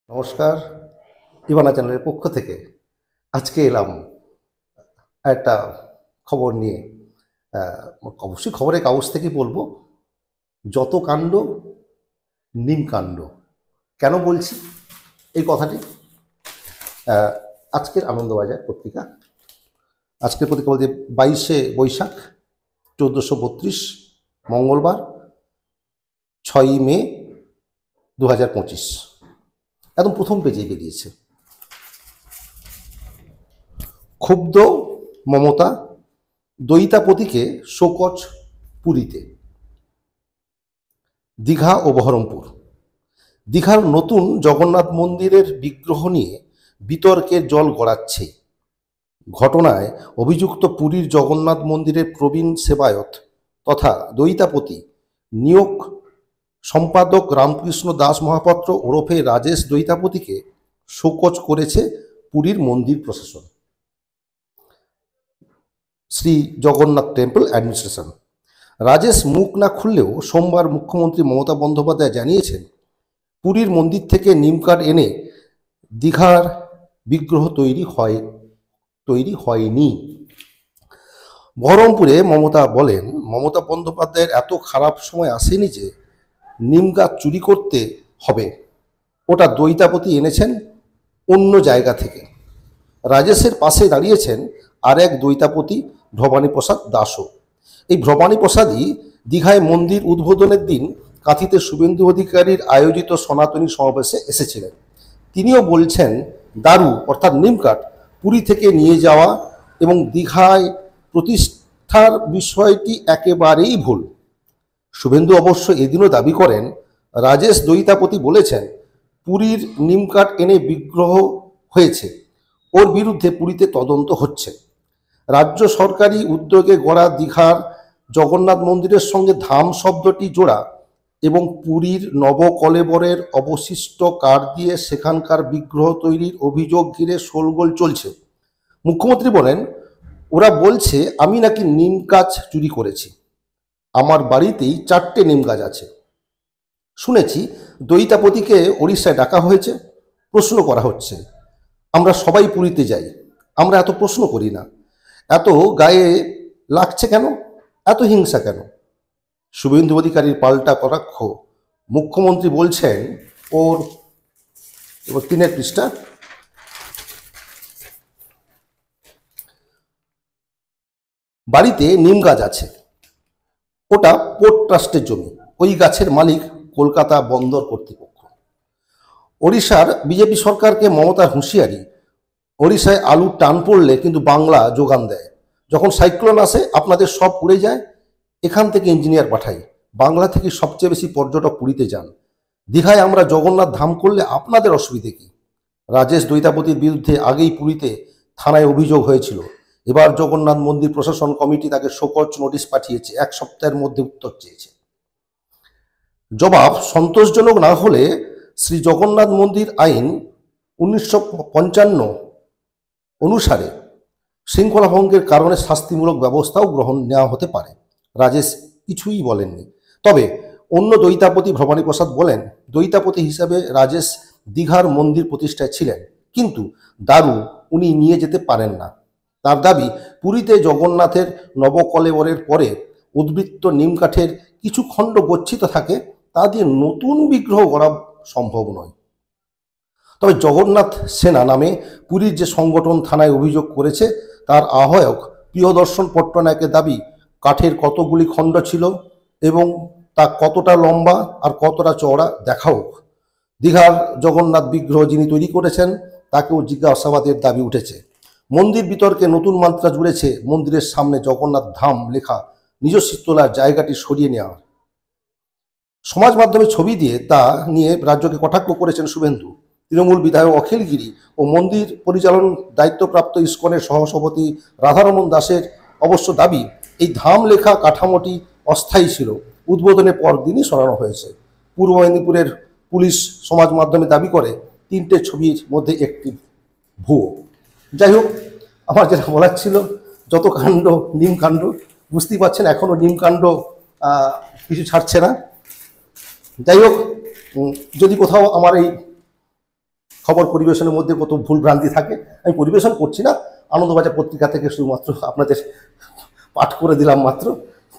নমস্কার, ইভানা চ্যানেলের পক্ষ থেকে আজকে এলাম একটা খবর নিয়ে। আহ, অবশ্যই খবরের কাগজ থেকে বলবো, যত কাণ্ড নিম কাণ্ড। কেন বলছি এই কথাটি? আহ, আজকের আনন্দবাজার পত্রিকা, আজকের পত্রিকা বলতে 22শে বৈশাখ 1432, মঙ্গলবার, 6ই মে 2025, একদম প্রথম পেজে বেরিয়েছে। ক্ষুব্ধ মমতা, দয়িতাপতিকে শোকজ পুরীতে। দীঘা ও বহরমপুর। দীঘার নতুন জগন্নাথ মন্দিরের বিগ্রহ নিয়ে বিতর্কের জল গড়াচ্ছে। ঘটনায় অভিযুক্ত পুরীর জগন্নাথ মন্দিরের প্রবীণ সেবায়ত তথা দয়িতাপতি নিয়োগ সম্পাদক রামকৃষ্ণ দাস মহাপাত্র ওরফে রাজেশ দয়িতাপতিকে শোকজ করেছে পুরীর মন্দির প্রশাসন, শ্রী জগন্নাথ টেম্পল অ্যাডমিনিস্ট্রেশন। রাজেশ মুখ না খুললেও সোমবার মুখ্যমন্ত্রী মমতা বন্দ্যোপাধ্যায় জানিয়েছেন, পুরীর মন্দির থেকে নিমকাঠ এনে দীঘার বিগ্রহ তৈরি হয়নি। বহরমপুরে মমতা বলেন, মমতা বন্দ্যোপাধ্যায়ের এত খারাপ সময় আসেনি যে নিম গাছ চুরি করতে হবে, ওটা দয়িতাপতি এনেছেন অন্য জায়গা থেকে। রাজেশের পাশে দাঁড়িয়েছেন আর এক দয়িতাপতি ভবানীপ্রসাদ দাসও। এই ভবানীপ্রসাদই দীঘায় মন্দির উদ্বোধনের দিন কাঁথিতে শুভেন্দু অধিকারীর আয়োজিত সনাতনী সমাবেশে এসেছিলেন। তিনিও বলছেন, দারু অর্থাৎ নিমকাঠ পুরী থেকে নিয়ে যাওয়া এবং দীঘায় প্রতিষ্ঠার বিষয়টি একেবারেই ভুল। শুভেন্দু অবশ্য এদিনও দাবি করেন, রাজেশ দয়িতাপতি বলেছেন পুরীর নিমকাঠ এনে বিগ্রহ হয়েছে, ওর বিরুদ্ধে পুরীতে তদন্ত হচ্ছে। রাজ্য সরকারি উদ্যোগে গড়া দীঘার জগন্নাথ মন্দিরের সঙ্গে ধাম শব্দটি জোড়া এবং পুরীর নবকলেবরের অবশিষ্ট কাঠ দিয়ে সেখানকার বিগ্রহ তৈরির অভিযোগ ঘিরে শোলগোল চলছে। মুখ্যমন্ত্রী বলেন, ওরা বলছে আমি নাকি নিম গাছ চুরি করেছি। আমার বাড়িতেই 4টে নিম গাছ আছে। শুনেছি দয়িতাপতিকে ওড়িশায় ডাকা হয়েছে, প্রশ্ন করা হচ্ছে। আমরা সবাই পুরীতে যাই, আমরা এত প্রশ্ন করি না। এত গায়ে লাগছে কেন? এত হিংসা কেন? শুভেন্দু অধিকারীর পাল্টা কটাক্ষ। মুখ্যমন্ত্রী বলছেন, ওর 3 পৃষ্ঠা, বাড়িতে নিম গাছ আছে, ওটা পোর্ট ট্রাস্টের জমি, ওই গাছের মালিক কলকাতা বন্দর কর্তৃপক্ষ। ওড়িশার বিজেপি সরকারকে মমতার হুঁশিয়ারি, ওড়িশায় আলুর টান পড়লে কিন্তু বাংলা যোগান দেয়। যখন সাইক্লোন আসে আপনাদের সব উড়ে যায়, এখান থেকে ইঞ্জিনিয়ার পাঠাই। বাংলা থেকে সবচেয়ে বেশি পর্যটক পুরীতে যান। দীঘায় আমরা জগন্নাথ ধাম করলে আপনাদের অসুবিধে কি? রাজেশ দয়িতাপতির বিরুদ্ধে আগেই পুরীতে থানায় অভিযোগ হয়েছিল। এবার জগন্নাথ মন্দির প্রশাসন কমিটি তাকে শোকজ নোটিশ পাঠিয়েছে, 1 সপ্তাহের মধ্যে উত্তর চেয়েছে। জবাব সন্তোষজনক না হলে শ্রী জগন্নাথ মন্দির আইন 1955 অনুসারে শৃঙ্খলা ভঙ্গের কারণে শাস্তিমূলক ব্যবস্থাও নেওয়া হতে পারে। রাজেশ কিছুই বলেননি। তবে অন্য দয়িতাপতি ভবানীপ্রসাদ বলেন, দয়িতাপতি হিসাবে রাজেশ দীঘার মন্দির প্রতিষ্ঠায় ছিলেন, কিন্তু দারু উনি নিয়ে যেতে পারেন না। তার দাবি, পুরীতে জগন্নাথের নবকলেবরের পরে উদ্বৃত্ত নিমকাঠের কিছু খণ্ড গচ্ছিত থাকে, তা দিয়ে নতুন বিগ্রহ গড়া সম্ভব নয়। তবে জগন্নাথ সেনা নামে পুরীর যে সংগঠন থানায় অভিযোগ করেছে, তার আহ্বায়ক প্রিয়দর্শন পট্টনায়কের দাবি, কাঠের কতগুলি খণ্ড ছিল এবং তা কতটা লম্বা আর কতটা চওড়া দেখা হোক। দীঘার জগন্নাথ বিগ্রহ যিনি তৈরি করেছেন তাকেও জিজ্ঞাসাবাদের দাবি উঠেছে। মন্দির বিতর্কে নতুন মাত্রা জুড়েছে মন্দিরের সামনে জগন্নাথ ধাম লেখা নিজস্ব তোলার জায়গাটি সরিয়ে নেওয়া। সমাজ মাধ্যমে ছবি দিয়ে তা নিয়ে রাজ্যকে কটাক্ষ করেছেন শুভেন্দু। তৃণমূল বিধায়ক অখিল গিরি ও মন্দির পরিচালন দায়িত্বপ্রাপ্ত ইস্কনের সহসভাপতি রাধারমণ দাসের অবশ্য দাবি, এই ধাম লেখা কাঠামোটি অস্থায়ী ছিল, উদ্বোধনের পর দিনই সরানো হয়েছে। পূর্ব মেদিনীপুরের পুলিশ সমাজ মাধ্যমে দাবি করে 3টে ছবির মধ্যে একটি ভুয়ো। যাই হোক, আমার যেটা বলার ছিল, যত কাণ্ড নিমকাণ্ড, বুঝতেই পারছেন এখনও নিমকাণ্ড কিছু ছাড়ছে না। যাই হোক, যদি কোথাও আমার এই খবর পরিবেশনের মধ্যে কত ভুল ভ্রান্তি থাকে। আমি পরিবেশন করছি না, আনন্দবাজার পত্রিকা থেকে শুধুমাত্র আপনাদের পাঠ করে দিলাম মাত্র।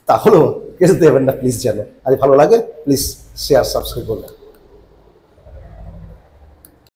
তাহলেও কেস দেবেন না প্লিজ, যেন আর ভালো লাগে প্লিজ শেয়ার সাবস্ক্রাইব করবেন।